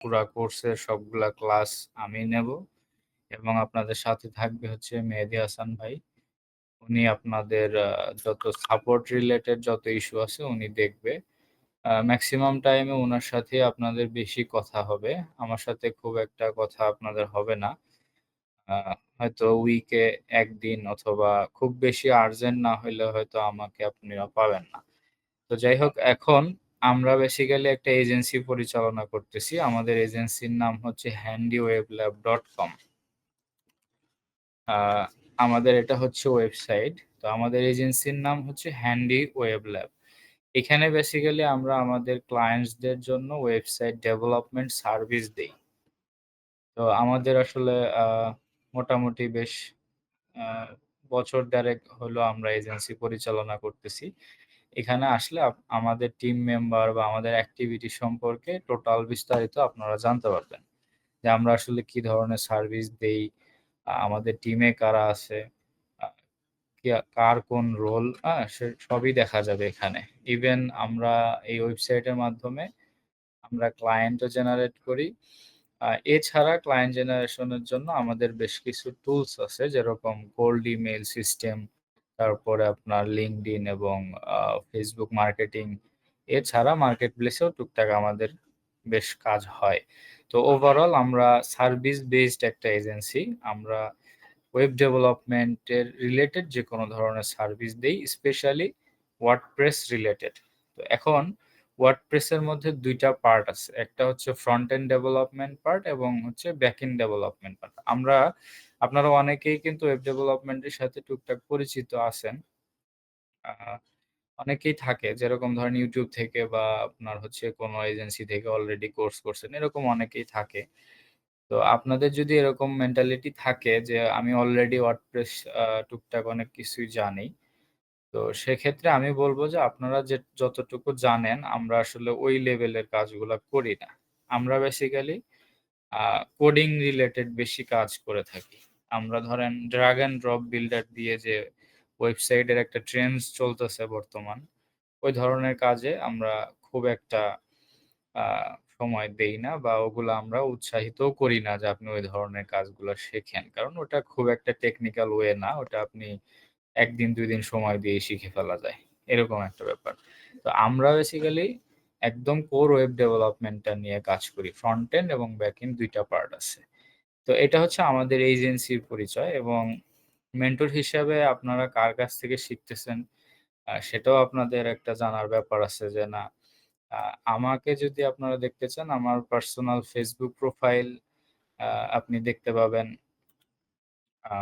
পুরা কোর্সের সবগুলা ক্লাস আমি নেব এবং আপনাদের সাথে থাকবে হচ্ছে মেহেদী হাসান ভাই। উনি আপনাদের যত সাপোর্ট রিলেটেড যত ইস্যু আছে উনি দেখবে। মেক্সিমাম টাইমে উনার সাথেই আপনাদের বেশি কথা হবে। আমার সাথে খুব একটা কথা আপনাদের হবে না। আ হয়তো উইকে ১ দিন অথবা খুব বেশি আর্জেন্ট না হইলে হয়তো আমাকে আপনারা পাবেন না। তো যাই হোক এখন আমরা বেসিক্যালি একটা এজেন্সি পরিচালনা করতেছি। আমাদের এজেন্সির নাম হচ্ছে handywebLab.com। আ আমাদের এটা হচ্ছে ওয়েবসাইট। তো আমাদের এজেন্সির নাম হচ্ছে হ্যান্ডি ওয়েব ল্যাব। এখানে বেসিক্যালি আমরা আমাদের ক্লায়েন্টস দের জন্য ওয়েবসাইট ডেভেলপমেন্ট সার্ভিস দেই। তো আমাদের আসলে আ মোটামুটি বেশ আ বছর ১.৫ হলো আমরা এজেন্সি পরিচালনা করতেছি। এখানে আসলে আমাদের টিম মেম্বার বা আমাদের অ্যাক্টিভিটি সম্পর্কে টোটাল বিস্তারিত আপনারা জানতে পারবেন। যে আমরা আসলে কি ধরনের সার্ভিস দেই, আমাদের টিমে কারা আছে, আ কার কোন রোল, সে সবই দেখা যাবে এখানে। ইভেন আমরা এই ওয়েবসাইটের মাধ্যমে আমরা ক্লায়েন্টও জেনারেট করি। এছাড়া ক্লায়েন্ট জেনারেশন এর জন্য আমাদের বেশ কিছু টুলস আছে যেরকম কোল্ড ইমেইল সিস্টেম, তারপরে আপনার LinkedIn এবং Facebook মার্কেটিং। এছাড়া মার্কেট প্লেসেও টুকটাক আমাদের বেশ কাজ হয়। তো ওভারঅল আমরা সার্ভিস বেসড একটা এজেন্সি। আমরা ওয়েব ডেভেলপমেন্ট এর রিলেটেড যেকোনো ধরনের সার্ভিস দেই, স্পেশালি ওয়ার্ডপ্রেস রিলেটেড। তো এখন ওয়ার্ডপ্রেস এর মধ্যে ২ টা পার্ট আছে। একটা হচ্ছে ফ্রন্ট এন্ড ডেভেলপমেন্ট পার্ট এবং হচ্ছে ব্যাক এন্ড ডেভেলপমেন্ট পার্ট। আপনারা অনেকেই কিন্তু ওয়েব ডেভেলপমেন্ট এর সাথে টুকটাক পরিচিত আছেন। আ অনেকেই থাকে যেরকম ধরেন YouTube থেকে বা আপনার হচ্ছে কোনো এজেন্সি থেকে অলরেডি কোর্স করছেন, এরকম অনেকেই থাকে। তো আপনাদের যদি এরকম মেন্টালিটি থাকে যে আমি অলরেডি ওয়ার্ডপ্রেস টুকটাক অনেক কিছুই জানি। তো সেক্ষেত্রে আমি বলব যে আপনারা যতটুকু জানেন আমরা আসলে ওই লেভেলের কাজগুলা করি না। আমরা বেসিক্যালি আ কোডিং রিলেটেড বেশি কাজ করে থাকি। আমরা ধরেন ড্রাগ অ্যান্ড ড্রপ বিল্ডার দিয়ে যে ওয়েবসাইটের একটা ট্রেন্ডস চলতেছে বর্তমান, ওই ধরনের কাজে আমরা খুব একটা আ সময় দেই না বা ওগুলা আমরা উৎসাহিতও করি না যে আপনি ওই ধরনের কাজগুলা শেখেন। কারণ ওটা খুব একটা টেকনিক্যাল ওয়ে না। ওটা আপনি ১ দিন ২ দিন সময় দিয়েই শিখে ফেলা যায়। এরকম একটা ব্যাপার। তো আমরা বেসিক্যালি একদম কোর ওয়েব ডেভেলপমেন্টটা নিয়ে কাজ করি। ফ্রন্ট এন্ড এবং ব্যাক এন্ড ২ টা পার্ট আছে। তো এটা হচ্ছে আমাদের এজেন্সির পরিচয় এবং মেন্টর হিসাবে আপনারা কার কাছ থেকে শিখতেছেন সেটাও আপনাদের একটা জানার ব্যাপার আছে যে না, আ আমাকে যদি আপনারা দেখতে চান আমার পার্সোনাল Facebook প্রোফাইল আ আপনি দেখতে পাবেন আ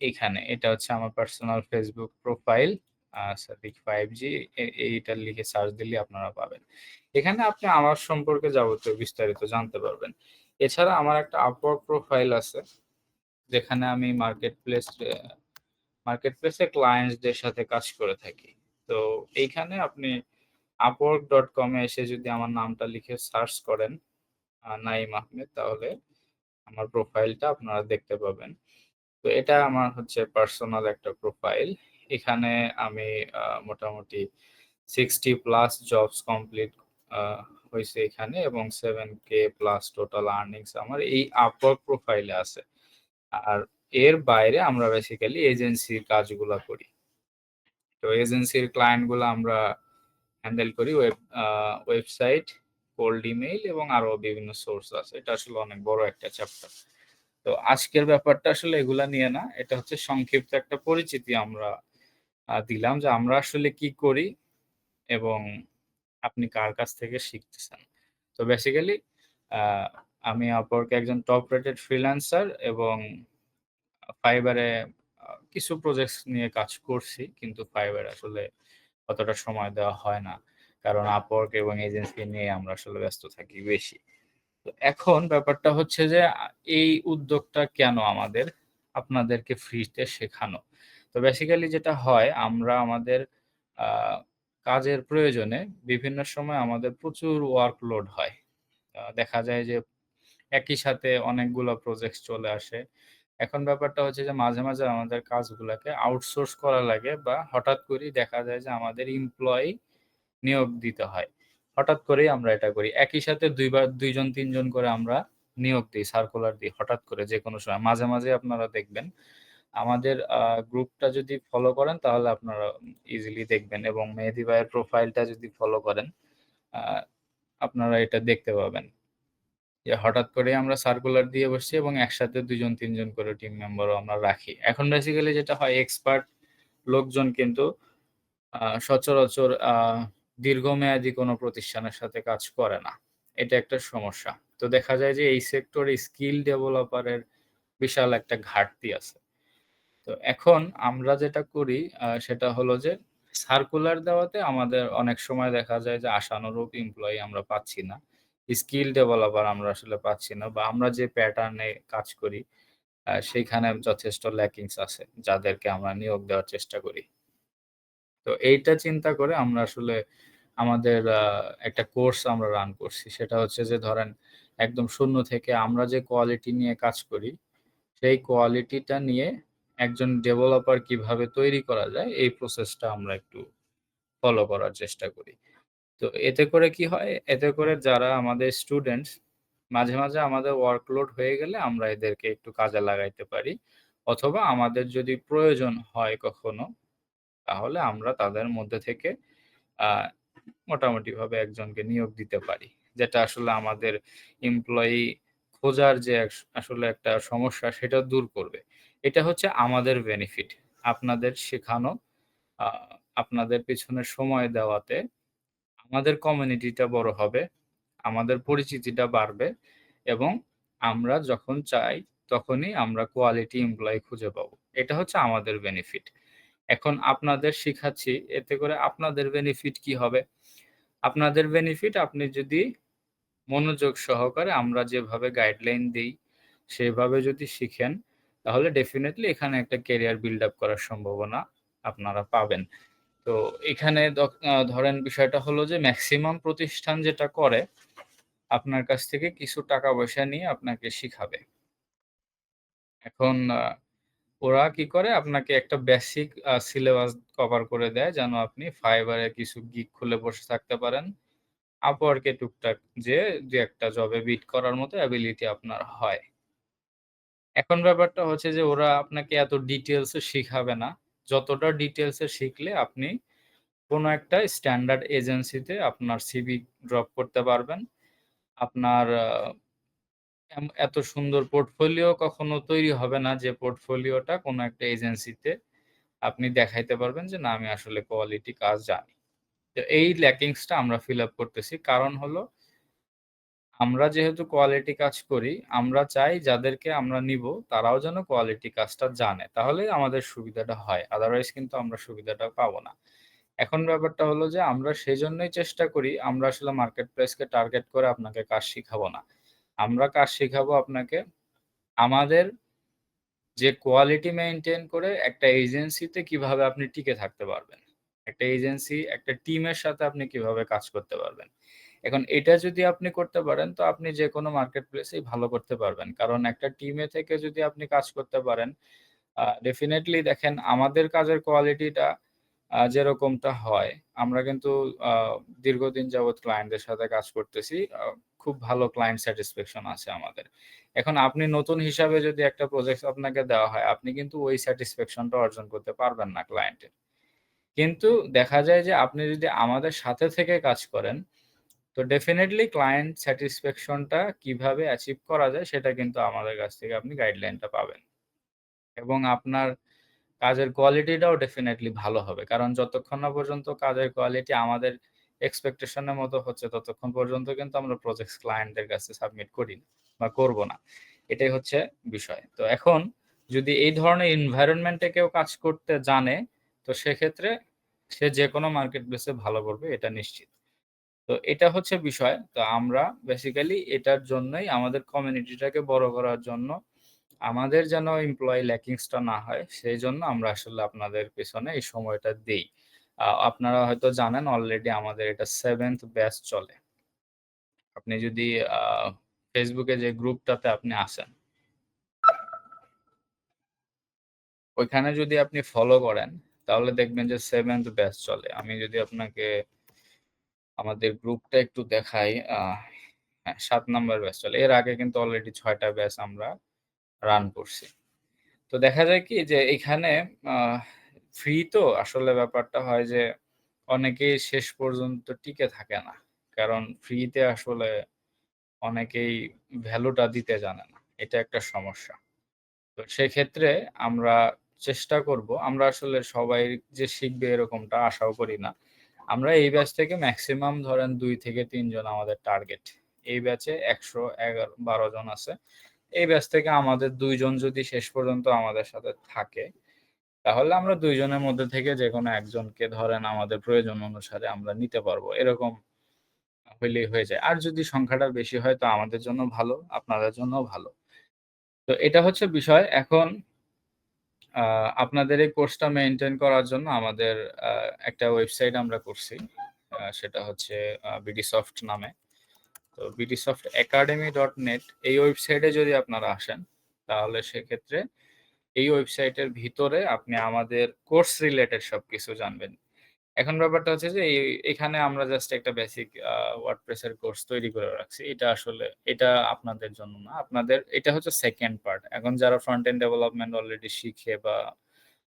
এইখানে। এটা হচ্ছে আমার personal Facebook profile Sadiq 5G এইটা লিখে সার্চ দিলেই আপনারা পাবেন। এখানে আপনি আমার সম্পর্কে যাবতীয় বিস্তারিত জানতে পারবেন। এছাড়া আমার একটা Upwork প্রোফাইল আছে যেখানে আমি মার্কেট প্লেসে ক্লায়েন্টস দের সাথে কাজ করে থাকি। তো এইখানে আপনি upwork.com এ এসে যদি আমার নামটা লিখে সার্চ করেন নাঈম আহমেদ, তাহলে আমার প্রোফাইলটা আপনারা দেখতে পাবেন। তো এটা আমার হচ্ছে পার্সোনাল একটা প্রোফাইল। এখানে আমি মোটামুটি 60 প্লাস জবস কমপ্লিট আ হইছে এখানে এবং 7K প্লাস টোটাল আর্নিংস আমার এই Upwork প্রোফাইলে আছে। আর এর বাইরে আমরা বেসিক্যালি এজেন্সির কাজগুলা করি। তো এজেন্সির ক্লায়েন্ট গুলা আমরা হ্যান্ডেল করি ওয়েবসাইট, কোল্ড ইমেইল এবং আরো বিভিন্ন সোর্স আছে। এটা আসলে অনেক বড় একটা চ্যাপ্টার। তো আজকের ব্যাপারটা আসলে এগুলা নিয়ে না। এটা হচ্ছে সংক্ষিপ্ত একটা পরিচিতি আমরা দিলাম যে আমরা আসলে কি করি এবং আপনি কার কাছ থেকে শিখতেছেন। তো বেসিক্যালি আ আমি Upwork এ একজন টপ রেটেড ফ্রিল্যান্সার এবং Fiverr এ কিছু প্রজেক্টস নিয়ে কাজ করছি। কিন্তু Fiverr এ আসলে অতটা সময় দেওয়া হয় না। কারণ Upwork এবং এজেন্সি নিয়ে আমরা আসলে ব্যস্ত থাকি বেশি। তো এখন ব্যাপারটা হচ্ছে যে এই উদ্যোগটা কেন আমাদের? আপনাদেরকে ফ্রিতে শেখানো। তো বেসিক্যালি যেটা হয় আমরা আমাদের আ কাজের প্রয়োজনে বিভিন্ন সময় আমাদের প্রচুর ওয়ার্কলোড হয়। দেখা যায় যে একই সাথে অনেকগুলা প্রজেক্টস চলে আসে। এখন ব্যাপারটা হচ্ছে যে মাঝে মাঝে আমাদের কাজগুলাকে আউটসোর্স করা লাগে বা হঠাৎ করেই দেখা যায় যে আমাদের এমপ্লয়ি নিয়োগ দিতে হয়। হঠাৎ করেই আমরা এটা করি। একই সাথে ২ বার ২ জন ৩ জন করে আমরা নিয়োগ দেই, সার্কুলার দিই হঠাৎ করে যেকোনো সময়। মাঝে, মাঝে আপনারা দেখবেন আমাদের গ্রুপটা যদি ফলো করেন তাহলে আপনারা ইজিলি দেখবেন এবং মেহেদী ভাইয়ের প্রোফাইলটা যদি ফলো করেন আ আপনারা এটা দেখতে পাবেন। যে হঠাৎ করেই আমরা সার্কুলার দিয়ে বসছি এবং একসাথে ২ জন ৩ জন করে টিম মেম্বারও আমরা রাখি। এখন বেসিক্যালি যেটা হয় এক্সপার্ট লোকজন কিন্তু সচরাচর দীর্ঘমেয়াদী কোনো প্রতিষ্ঠানের সাথে কাজ করে না। এটা একটা সমস্যা। তো দেখা যায় যে এই সেক্টরে স্কিল ডেভেলপারের বিশাল একটা ঘাটতি আছে। তো এখন আমরা যেটা করি সেটা হলো যে সার্কুলার দেওয়াতে আমাদের অনেক সময় দেখা যায় যে আশানুরূপ এমপ্লয়ি আমরা পাচ্ছি না। স্কিল ডেভেলপার আমরা আসলে পাচ্ছি না বা আমরা যে প্যাটার্নে কাজ করি সেইখানে যথেষ্ট ল্যাকিংস আছে যাদেরকে আমরা নিয়োগ দেওয়ার চেষ্টা করি। তো এইটা চিন্তা করে আমরা আসলে আমাদের একটা কোর্স আমরা রান করছি। সেটা হচ্ছে যে ধরেন একদম শূন্য থেকে আমরা যে কোয়ালিটি নিয়ে কাজ করি, সেই কোয়ালিটিটা নিয়ে একজন ডেভেলপার কিভাবে তৈরি করা যায় এই প্রসেসটা আমরা একটু ফলো করার চেষ্টা করি। তো এতে করে কি হয়? এতে করে যারা আমাদের স্টুডেন্টস মাঝে, মাঝে আমাদের ওয়ার্কলোড হয়ে গেলে আমরা এদেরকে একটু কাজে লাগাইতে পারি। অথবা আমাদের যদি প্রয়োজন হয় কখনো তাহলে আমরা তাদের মধ্যে থেকে আ মোটামুটিভাবে একজনকে নিয়োগ দিতে পারি। যেটা আসলে আমাদের এমপ্লয়ি খোঁজার যে আসলে একটা সমস্যা সেটা দূর করবে। এটা হচ্ছে আমাদের বেনিফিট। আপনাদের শেখানো, আ আপনাদের পেছনে সময় দেওয়াতে আমাদের কমিউনিটিটা বড় হবে, আমাদের পরিচিতিটা বাড়বে এবং আমরা যখন চাই তখনই আমরা কোয়ালিটি এমপ্লয়ি খুঁজে পাবো। এটা হচ্ছে আমাদের বেনিফিট। এখন আপনাদের শিখাচ্ছি, এতে করে আপনাদের বেনিফিট কি হবে? আপনাদের বেনিফিট আপনি যদি মনোযোগ সহকারে আমরা যেভাবে গাইডলাইন দেই, সেভাবে যদি শিখেন, তাহলে ডেফিনিটলি এখানে একটা ক্যারিয়ার বিল্ড আপ করার সম্ভাবনা আপনারা পাবেন। তো এখানে ধরেন বিষয়টা হলো যে মেক্সিমাম প্রতিষ্ঠান যেটা করে, আপনার কাছ থেকে কিছু টাকা-পয়সা নিয়ে আপনাকে শিখাবে। এখন ওরা কি করে? আপনাকে একটা বেসিক সিলেবাস কভার করে দেয় যেন আপনি Fiverr এ কিছু গিগ খুলে বসে থাকতে পারেন। Upwork এ টুকটাক যেয়ে ২-১ টা জবে বিট করার মতো এবিলিটি আপনার হয়। এখন ব্যাপারটা হচ্ছে যে ওরা আপনাকে এত ডিটেইলস এ শিখাবে না। যতটা ডিটেইলস এ শিখলে আপনি কোন একটা স্ট্যান্ডার্ড এজেন্সিতে আপনার সিভি ড্রপ করতে পারবেন। আপনার এত সুন্দর পোর্টফোলিও কখনো তৈরি হবে না যে পোর্টফোলিওটা কোন একটা এজেন্সিতে আপনি দেখাইতে পারবেন যে, "না, আমি আসলে কোয়ালিটি কাজ জানি।" তো এই ল্যাকিংস টা আমরা ফিল আপ করতেছি। কারণ হলো আমরা যেহেতু কোয়ালিটি কাজ করি, আমরা চাই যাদেরকে আমরা নিবো তারাও যেন কোয়ালিটি কাজটা জানে। তাহলেই আমাদের সুবিধাটা হয়। আদারওয়াইজ কিন্তু আমরা সুবিধাটা পাবো না। এখন ব্যাপারটা হলো যে আমরা সেজন্যই চেষ্টা করি, আমরা আসলে মার্কেট প্লেসকে টার্গেট করে আপনাকে কাজ শিখাবো না। আমরা কাজ শিখাবো আপনাকে আমাদের যে কোয়ালিটি মেইনটেইন করে একটা এজেন্সিতে কিভাবে আপনি টিকে থাকতে পারবেন। একটা এজেন্সি, একটা টিমের সাথে আপনি কিভাবে কাজ করতে পারবেন। এখন এটা যদি আপনি করতে পারেন তো আপনি যেকোনো মার্কেট প্লেসেই ভালো করতে পারবেন। কারণ একটা টিমে থেকে যদি আপনি কাজ করতে পারেন, ডেফিনিটলি দেখেন আমাদের কাজের কোয়ালিটিটা যেরকমটা হয়, আমরা কিন্তু আ দীর্ঘদিন যাবৎ ক্লায়েন্টদের সাথে কাজ করতেছি। খুব ভালো ক্লায়েন্ট স্যাটিসফ্যাকশন আছে আমাদের। এখন আপনি নতুন হিসাবে যদি একটা প্রজেক্ট আপনাকে দেওয়া হয়, আপনি কিন্তু ওই স্যাটিসফ্যাকশনটা অর্জন করতে পারবেন না ক্লায়েন্টের। কিন্তু দেখা যায় যে আপনি যদি আমাদের সাথে থেকে কাজ করেন, তো ডেফিনিটলি ক্লায়েন্ট স্যাটিসফ্যাকশনটা কিভাবে অ্যাচিভ করা যায় সেটা কিন্তু আমাদের কাছ থেকে আপনি গাইডলাইনটা পাবেন। এবং আপনার কাজের কোয়ালিটিটাও ডেফিনিটলি ভালো হবে। কারণ যতক্ষণ না পর্যন্ত কাজের কোয়ালিটি আমাদের এক্সপেকটেশন এর মতো হচ্ছে, ততক্ষণ পর্যন্ত কিন্তু আমরা প্রজেক্টস ক্লায়েন্টদের কাছে সাবমিট করি না বা করব না। এটাই হচ্ছে বিষয়। তো এখন যদি এই ধরনের এনভায়রনমেন্ট এ কেউ কাজ করতে জানে, তো সেক্ষেত্রে সে যেকোনো মার্কেট প্লেস এ ভালো করবে এটা নিশ্চিত। তো এটা হচ্ছে বিষয়। তো আমরা বেসিক্যালি এটার জন্যই আমাদের কমিউনিটিটাকে বড় করার জন্য আমাদের যেন এমপ্লয়ি ল্যাকিংস টা না হয়, সেইজন্য আমরা আসলে আপনাদের পেছনে এই সময়টা দেই। আপনারা হয়তো জানেন অলরেডি আমাদের এটা 7th ব্যাচ চলে। আপনি যদি আ Facebook এ যে গ্রুপটাতে আপনি আছেন, ওইখানে যদি আপনি ফলো করেন, তাহলে দেখবেন যে 7th ব্যাচ চলে। আমি যদি আপনাকে আমাদের গ্রুপটা একটু দেখাই। হ্যাঁ, ৭ নাম্বার ব্যাচ চলে। এর আগে কিন্তু অলরেডি ৬ টা ব্যাচ আমরা রান করছি। তো দেখা যায় কি যে এখানে আ ফ্রি তো আসলে ব্যাপারটা হয় যে অনেকেই শেষ পর্যন্ত টিকে থাকে না। কারণ ফ্রিতে আসলে অনেকেই ভ্যালুটা দিতে জানে না। এটা একটা সমস্যা। তো সেক্ষেত্রে আমরা চেষ্টা করব, আমরা আসলে সবাই যে শিখবে এরকমটা আশাও করি না। আমরা এই ব্যাচ থেকে মেক্সিমাম ধরেন ২ থেকে ৩ জন আমাদের টার্গেট। এই ব্যাচে ১১১-১২ জন আছে। এই ব্যাচ থেকে আমাদের ২ জন যদি শেষ পর্যন্ত আমাদের সাথে থাকে, তাহলে আমরা ২ জনের মধ্যে থেকে যেকোনো একজনকে ধরেন আমাদের প্রয়োজন অনুসারে আমরা নিতে পারবো। এরকম হইলেই হয়ে যায়। আর যদি সংখ্যাটা বেশি হয় তো আমাদের জন্য ভালো, আপনাদের জন্যও ভালো। তো এটা হচ্ছে বিষয়। এখন আ আপনাদের এই কোর্সটা মেইনটেইন করার জন্য আমাদের আ একটা ওয়েবসাইট আমরা করছি। সেটা হচ্ছে বিডিসফট নামে। তো bdsoftaacademy.net এই ওয়েবসাইটে যদি আপনারা আসেন, তাহলে সেক্ষেত্রে এই ওয়েবসাইটের ভিতরে আপনি আমাদের কোর্স রিলেটেড সবকিছু জানবেন। এখন ব্যাপারটা হচ্ছে যে এখানে আমরা জাস্ট একটা বেসিক WordPress এর কোর্স তৈরি করে রাখছি। এটা আপনাদের জন্য না। এটা হচ্ছে 2nd পার্ট। এখন যারা ফ্রন্ট এন্ড ডেভেলপমেন্ট অলরেডি শিখে বা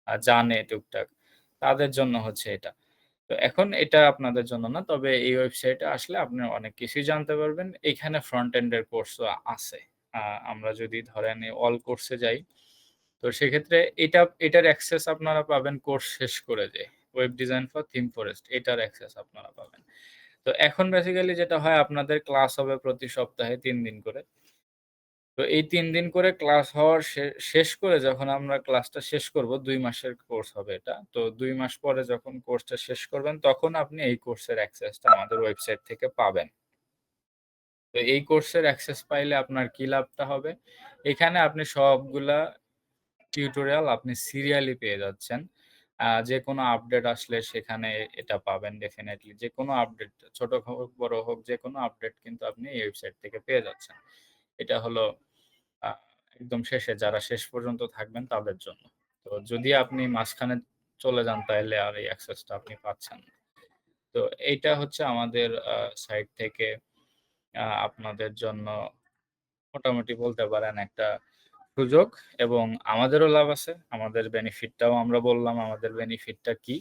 জানে টুকটাক, তাদের জন্য হচ্ছে এটা। তো এখন এটা আপনাদের জন্য না। তবে এই ওয়েবসাইটে আসলে আপনি অনেক কিছুই জানতে পারবেন। এখানে ফ্রন্ট এন্ড এর কোর্সও আছে। আ আমরা যদি ধরেন অল কোর্সে যাই, তো সেক্ষেত্রে এটার অ্যাক্সেস আপনারা পাবেন কোর্স শেষ করে যেয়ে। Web design for theme forest এটার অ্যাক্সেস আপনারা পাবেন। তো এখন বেসিক্যালি যেটা হয় আপনাদের ক্লাস হবে প্রতি সপ্তাহে ৩ দিন করে। তো এই ৩ দিন করে ক্লাস হওয়ার শেষ করে যখন আমরা ক্লাসটা শেষ করব ২ মাসের কোর্স হবে এটা। তো ২ মাস পরে যখন কোর্সটা শেষ করবেন তখন আপনি এই কোর্সের অ্যাক্সেসটা আমাদের ওয়েবসাইট থেকে পাবেন। তো এই কোর্সের অ্যাক্সেস পাইলে আপনার কি লাভটা হবে? এখানে আপনি সবগুলা টিউটোরিয়াল আপনি সিরিয়ালি পেয়ে যাচ্ছেন। যেকোনো আপডেট আসলে সেখানে এটা পাবেন ডেফিনিটলি। যেকোনো আপডেট ছোট হোক, বড় হোক যেকোনো আপডেট কিন্তু আপনি এই ওয়েবসাইট থেকে পেয়ে যাচ্ছেন। এটা হলো আ একদম শেষে যারা শেষ পর্যন্ত থাকবেন তাদের জন্য। তো যদি আপনি মাঝখানে চলে যান তাইলে আর এই অ্যাক্সেসটা আপনি পাচ্ছেন না। তো এইটা হচ্ছে আমাদের সাইড থেকে আপনাদের জন্য মোটামুটি বলতে পারেন একটা সুযোগ এবং আমাদেরও লাভ আছে। আমাদের বেনিফিটটাও আমরা বললাম আমাদের বেনিফিটটা কি।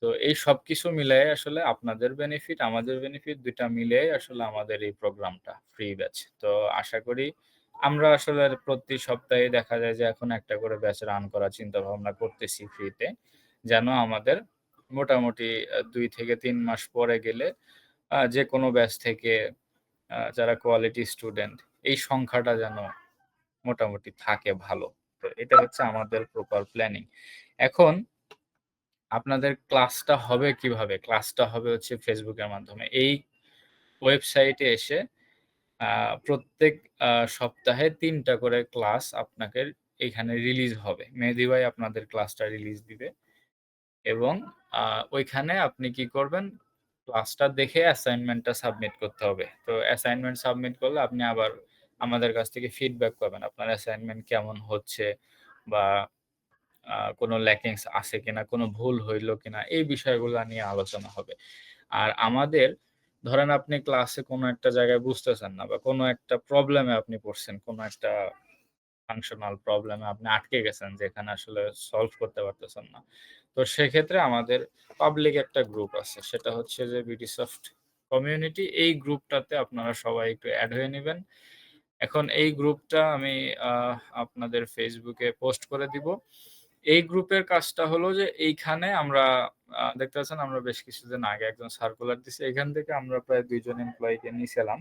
তো এই সবকিছু মিলায়ে আসলে আপনাদের বেনিফিট, আমাদের বেনিফিট ২ টা মিলিয়েই আসলে আমাদের এই প্রোগ্রামটা ফ্রি ব্যাচ। তো আশা করি আমরা আসলে প্রতি সপ্তাহে দেখা যায় যে এখন একটা করে ব্যাচ রান করার চিন্তাভাবনা করতেছি ফ্রিতে। যেন আমাদের মোটামুটি ২ থেকে ৩ মাস পরে গেলে যেকোনো ব্যাচ থেকে যারা কোয়ালিটি স্টুডেন্ট এই সংখ্যাটা যেন মোটামুটি থাকে ভালো। তো এটা হচ্ছে আমাদের প্রপার প্ল্যানিং। এখন আপনাদের ক্লাসটা হবে কিভাবে? ক্লাসটা হবে হচ্ছে Facebook এর মাধ্যমে। এই ওয়েবসাইটে এসে আ প্রত্যেক সপ্তাহে ৩ টা করে ক্লাস আপনাকে এইখানে রিলিজ হবে। মেহেদী ভাই আপনাদের ক্লাসটা রিলিজ দিবে এবং আ ওইখানে আপনি কি করবেন? ক্লাসটা দেখে অ্যাসাইনমেন্টটা সাবমিট করতে হবে। তো অ্যাসাইনমেন্ট সাবমিট করলে আপনি আবার আমাদের কাছ থেকে ফিডব্যাক পাবেন। আপনার অ্যাসাইনমেন্ট কেমন হচ্ছে বা কোনো ল্যাকিংস আছে কিনা, কোনো ভুল হইল কিনা, এই বিষয়গুলা নিয়ে আলোচনা হবে। আর আমাদের ধরেন আপনি ক্লাসে কোনো একটা জায়গায় বুঝতেছেন না বা কোনো একটা প্রবলেমে আপনি পড়ছেন, কোনো একটা ফাংশনাল প্রবলেমে আপনি আটকে গেছেন যেখানে আসলে সলভ করতে পারতেছেন না। তো সেক্ষেত্রে আমাদের পাবলিক একটা গ্রুপ আছে। সেটা হচ্ছে যে বিডিসফট কমিউনিটি। এই গ্রুপটাতে আপনারা সবাই একটু এড হয়ে নিবেন। এখন এই গ্রুপটা আমি আ আপনাদের Facebook এ পোস্ট করে দিব। এই গ্রুপের কাজটা হলো যে এইখানে আমরা দেখতে পাচ্ছেন আমরা বেশ কিছুদিন আগে একজন সার্কুলার দিছি। এখান থেকে আমরা প্রায় ২ জন এমপ্লয়িকে নিছিলাম।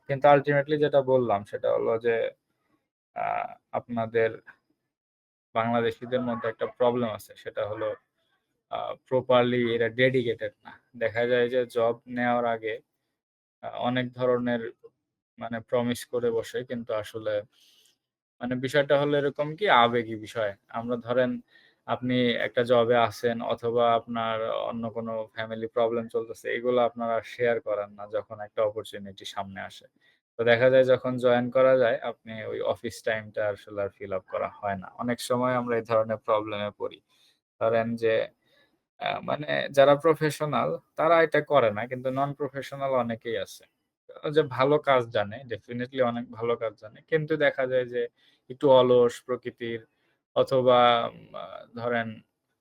কিন্তু আল্টিমেটলি যেটা বললাম সেটা হলো যে আ আপনাদের বাংলাদেশীদের মধ্যে একটা প্রবলেম আছে। সেটা হলো আ প্রপারলি এরা ডেডিকেটেড না। দেখা যায় যে জব নেওয়ার আগে অনেক ধরনের মানে প্রমিস করে বসে কিন্তু আসলে মানে বিষয়টা হলো এরকম কি আবেগী বিষয়। আমরা ধরেন আপনি একটা জবে আছেন অথবা আপনার অন্য কোনো ফ্যামিলি প্রবলেম চলতেছে। এগুলো আপনারা শেয়ার করেন না যখন একটা অপরচুনিটি সামনে আসে। তো দেখা যায় যখন জয়েন করা যায় আপনি ওই অফিস টাইমটা আসলে আর ফিল আপ করা হয় না। অনেক সময় আমরা এই ধরনের প্রবলেমে পড়ি। ধরেন যে মানে যারা প্রফেশনাল তারা এটা করে না। কিন্তু নন প্রফেশনাল অনেকেই আছে। যে ভালো কাজ জানে, ডেফিনিটলি অনেক ভালো কাজ জানে। কিন্তু দেখা যায় যে একটু অলস প্রকৃতির অথবা আ ধরেন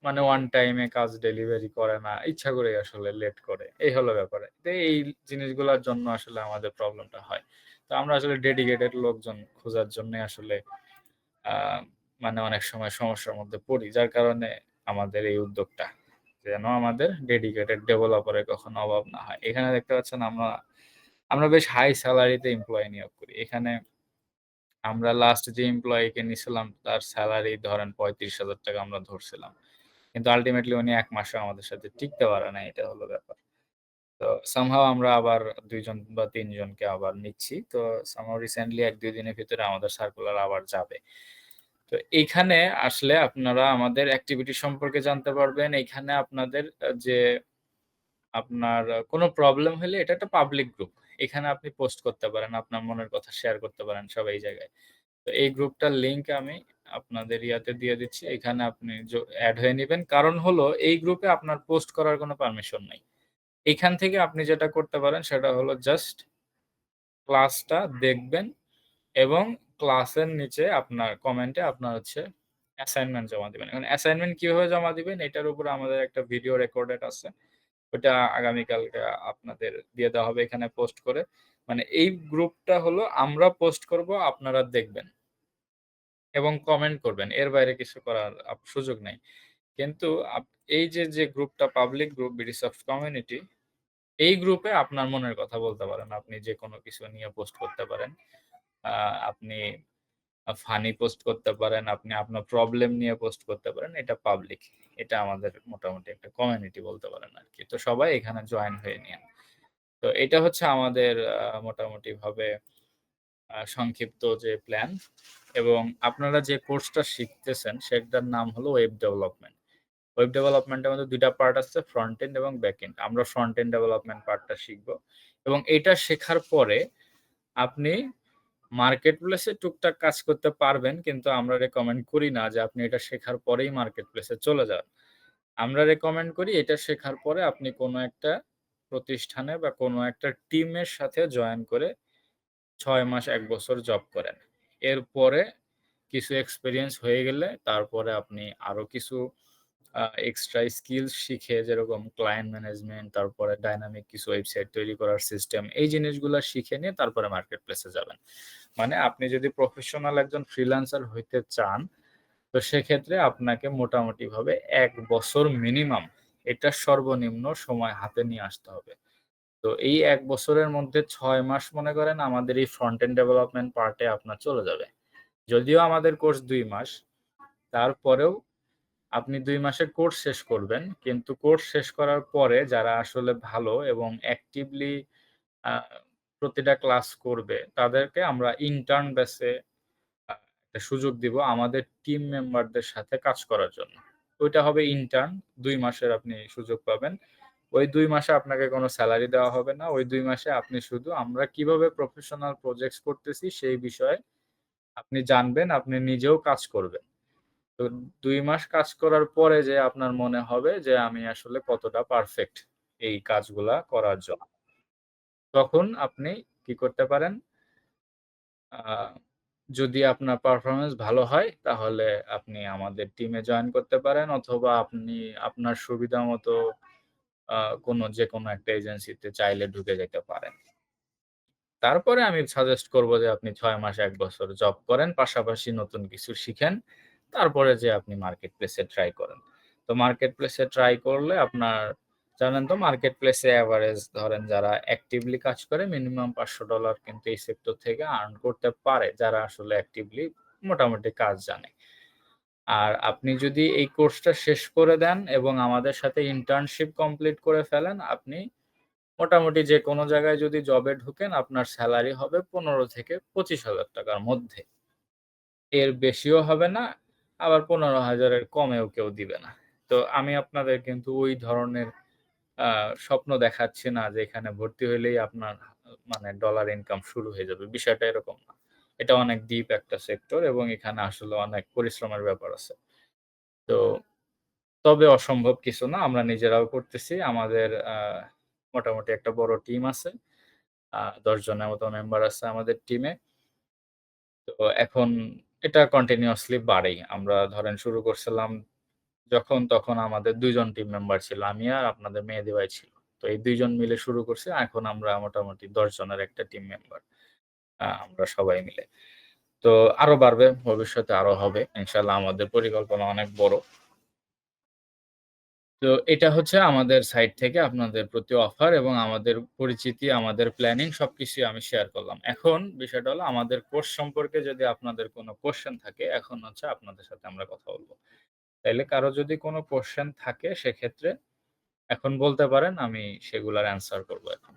মানে ওয়ান টাইম এ কাজ ডেলিভারি করে না। ইচ্ছা করেই আসলে লেট করে। এই হলো ব্যাপার। তো এই জিনিসগুলার জন্য আসলে আমাদের প্রবলেমটা হয়। তো আমরা আসলে ডেডিকেটেড লোকজন খোঁজার জন্যই আসলে আ মানে অনেক সময় সমস্যার মধ্যে পড়ি। যার কারণে আমাদের এই উদ্যোগটা। যেন আমাদের ডেডিকেটেড ডেভেলপারের কখনো অভাব না হয়। এখানে দেখতে পাচ্ছেন আমরা বেশ হাই সেলারিতে এমপ্লয়ি নিয়োগ করি। এখানে আমরা লাস্ট যে এমপ্লয়িকে নিছিলাম তার সেলারি ধরেন ৳৩৫,০০০ আমরা ধরছিলাম। কিন্তু আল্টিমেটলি উনি ১ মাসও আমাদের সাথে টিকতে পারে নাই। এটা হলো ব্যাপার। তো সামহাউ আমরা আবার ২ জন বা ৩ জনকে আবার নিচ্ছি। তো সামহাউ রিসেন্টলি ১-২ দিনের ভিতরে আমাদের সার্কুলার আবার যাবে। তো এইখানে আসলে আপনারা আমাদের অ্যাক্টিভিটি সম্পর্কে জানতে পারবেন। এইখানে আপনাদের যে আপনার কোনো প্রবলেম হলে এটা একটা পাবলিক গ্রুপ। এখানে আপনি পোস্ট করতে পারেন। আপনার মনের কথা শেয়ার করতে পারেন সব এই জায়গায়। তো এই গ্রুপটার লিংক আমি আপনাদের ইয়াতে দিয়ে দিচ্ছি। এখানে আপনি এড হয়ে নিবেন। কারণ হলো এই গ্রুপে আপনার পোস্ট করার কোনো পারমিশন নাই। এখান থেকে আপনি যেটা করতে পারেন সেটা হলো জাস্ট ক্লাসটা দেখবেন এবং ক্লাসের নিচে আপনার কমেন্টে আপনার হচ্ছে অ্যাসাইনমেন্ট জমা দিবেন। এখন অ্যাসাইনমেন্ট কিভাবে জমা দিবেন এটার উপরে আমাদের একটা ভিডিও রেকর্ডেড আছে। ওইটা আগামীকালকে আপনাদের দিয়ে দেওয়া হবে এখানে পোস্ট করে। মানে এই গ্রুপটা হলো আমরা পোস্ট করব, আপনারা দেখবেন এবং কমেন্ট করবেন। এর বাইরে কিছু করার সুযোগ নাই। কিন্তু আপ এই যে গ্রুপটা পাবলিক গ্রুপ বিডিসফট কমিউনিটি, এই গ্রুপে আপনার মনের কথা বলতে পারেন। আপনি যেকোনো কিছু নিয়ে পোস্ট করতে পারেন। আ আপনি ফানি পোস্ট করতে পারেন, আপনি আপনার প্রবলেম নিয়ে পোস্ট করতে পারেন। এটা পাবলিক। এটা আমাদের মোটামুটি একটা কমিউনিটি বলতে পারেন আরকি। তো সবাই এখানে জয়েন হয়ে নিয়েন। তো এটা হচ্ছে আমাদের মোটামুটিভাবে সংক্ষিপ্ত যে প্ল্যান এবং আপনারা যে কোর্সটা শিখতেছেন সেটার নাম হলো ওয়েব ডেভেলপমেন্ট। ওয়েব ডেভেলপমেন্টের মধ্যে ২ টা পার্ট আছে ফ্রন্ট এন্ড এবং ব্যাক এন্ড। আমরা ফ্রন্ট এন্ড ডেভেলপমেন্ট পার্টটা শিখব এবং এটা শেখার পরে আপনি মার্কেট প্লেসে টুকটাক কাজ করতে পারবেন। কিন্তু আমরা রেকমেন্ড করি না যে আপনি এটা শেখার পরেই মার্কেট প্লেসে চলে যান। আমরা রেকমেন্ড করি এটা শেখার পরে আপনি কোনো একটা প্রতিষ্ঠানে বা কোনো একটা টিমের সাথে জয়েন করে ৬ মাস ১ বছর জব করেন। এরপরে কিছু এক্সপেরিয়েন্স হয়ে গেলে তারপরে আপনি আরো কিছু এক্সট্রা স্কিলস শিখে যেরকম ক্লায়েন্ট ম্যানেজমেন্ট, তারপরে ডায়নামিক কিছু ওয়েবসাইট তৈরি করার সিস্টেম এই জিনিসগুলা শিখে নিয়ে তারপরে মার্কেট প্লেসে যাবেন। মানে আপনি যদি প্রফেশনাল একজন ফ্রিল্যান্সার হইতে চান, তো সেক্ষেত্রে আপনাকে মোটামুটিভাবে ১ বছর মিনিমাম এটা সর্বনিম্ন সময় হাতে নিয়ে আসতে হবে। তো এই ১ বছরের মধ্যে ৬ মাস মনে করেন আমাদের এই ফ্রন্ট এন্ড ডেভেলপমেন্ট পার্টে আপনার চলে যাবে। যদিও আমাদের কোর্স ২ মাস, তারপরেও আপনি ২ মাসের কোর্স শেষ করবেন। কিন্তু কোর্স শেষ করার পরে যারা আসলে ভালো এবং অ্যাক্টিভলি আ প্রতিটা ক্লাস করবে, তাদেরকে আমরা ইন্টার্ন বেসে একটা সুযোগ দিব আমাদের টিম মেম্বারদের সাথে কাজ করার জন্য। ওইটা হবে ইন্টার্ন ২ মাসের আপনি সুযোগ পাবেন। ওই ২ মাসে আপনাকে কোনো সেলারি দেওয়া হবে না। ওই ২ মাসে আপনি শুধু আমরা কিভাবে প্রফেশনাল প্রজেক্টস করতেছি সেই বিষয়ে আপনি জানবেন, আপনি নিজেও কাজ করবেন। তো ২ মাস কাজ করার পরে যেয়ে আপনার মনে হবে যে আমি আসলে কতটা পারফেক্ট এই কাজগুলা করার জন্য। তখন আপনি কি করতে পারেন? আ যদি আপনার পারফরম্যান্স ভালো হয় তাহলে আপনি আমাদের টিমে জয়েন করতে পারেন অথবা আপনি আপনার সুবিধামতো আ যেকোনো একটা এজেন্সিতে চাইলে ঢুকে যেতে পারেন। তারপরে আমি সাজেস্ট করব যে আপনি ৬ মাস ১ বছর জব করেন, পাশাপাশি নতুন কিছু শিখেন। তারপরে যেয়ে আপনি মার্কেট প্লেসে ট্রাই করেন। তো মার্কেট প্লেসে ট্রাই করলে আপনার জানেন তো মার্কেট প্লেসে এভারেজ ধরেন যারা অ্যাক্টিভলি কাজ করে মিনিমাম $৫০০ কিন্তু এই সেক্টর থেকে আর্ন করতে পারে, যারা আসলে অ্যাক্টিভলি মোটামুটি কাজ জানে। আর আপনি যদি এই কোর্সটা শেষ করে দেন এবং আমাদের সাথে ইন্টার্নশিপ কমপ্লিট করে ফেলেন, আপনি মোটামুটি যেকোনো জায়গায় যদি জবে ঢুকেন, আপনার সেলারি হবে ১৫ থেকে ৳২৫,০০০ র মধ্যে। এর বেশিও হবে না, আবার ১৫,০০০ এর কমেও কেউ দিবে না। তো আমি আপনাদের কিন্তু ওই ধরনের আ স্বপ্ন দেখাচ্ছি না যে এখানে ভর্তি হইলেই আপনার মানে ডলার ইনকাম শুরু হয়ে যাবে। বিষয়টা এরকম না। এটা অনেক ডিপ একটা সেক্টর এবং এখানে আসলে অনেক পরিশ্রমের ব্যাপার আছে। তো তবে অসম্ভব কিছু না। আমরা নিজেরাও করতেছি। আমাদের মোটামুটি একটা বড় টিম আছে। ১০ জনের মতো মেম্বার আছে আমাদের টিমে। তো এখন এটা কন্টিনিউয়াসলি বাড়েই। আমরা ধরেন শুরু করছিলাম যখন, তখন আমাদের ২ জন টিম মেম্বার ছিল। আমি আর আপনাদের মেহেদী ভাই ছিল। তো এই ২ জন মিলে শুরু করছি। এখন আমরা মোটামুটি ১০ জনের একটা টিম মেম্বার। আমরা সবাই মিলে। তো আরো বাড়বে, ভবিষ্যতে আরো হবে। ইনশাআল্লাহ আমাদের পরিকল্পনা অনেক বড়। তো এটা হচ্ছে আমাদের সাইড থেকে আপনাদের প্রতি অফার এবং আমাদের পরিচিতি, আমাদের প্ল্যানিং সবকিছুই আমি শেয়ার করলাম। এখন বিষয়টা হলো আমাদের কোর্স সম্পর্কে যদি আপনাদের কোনো কোয়েশ্চেন থাকে, এখন হচ্ছে আপনাদের সাথে আমরা কথা বলব। তাইলে কারো যদি কোনো কোয়েশ্চেন থাকে সেক্ষেত্রে এখন বলতে পারেন, আমি সেগুলার অ্যান্সার করব এখন।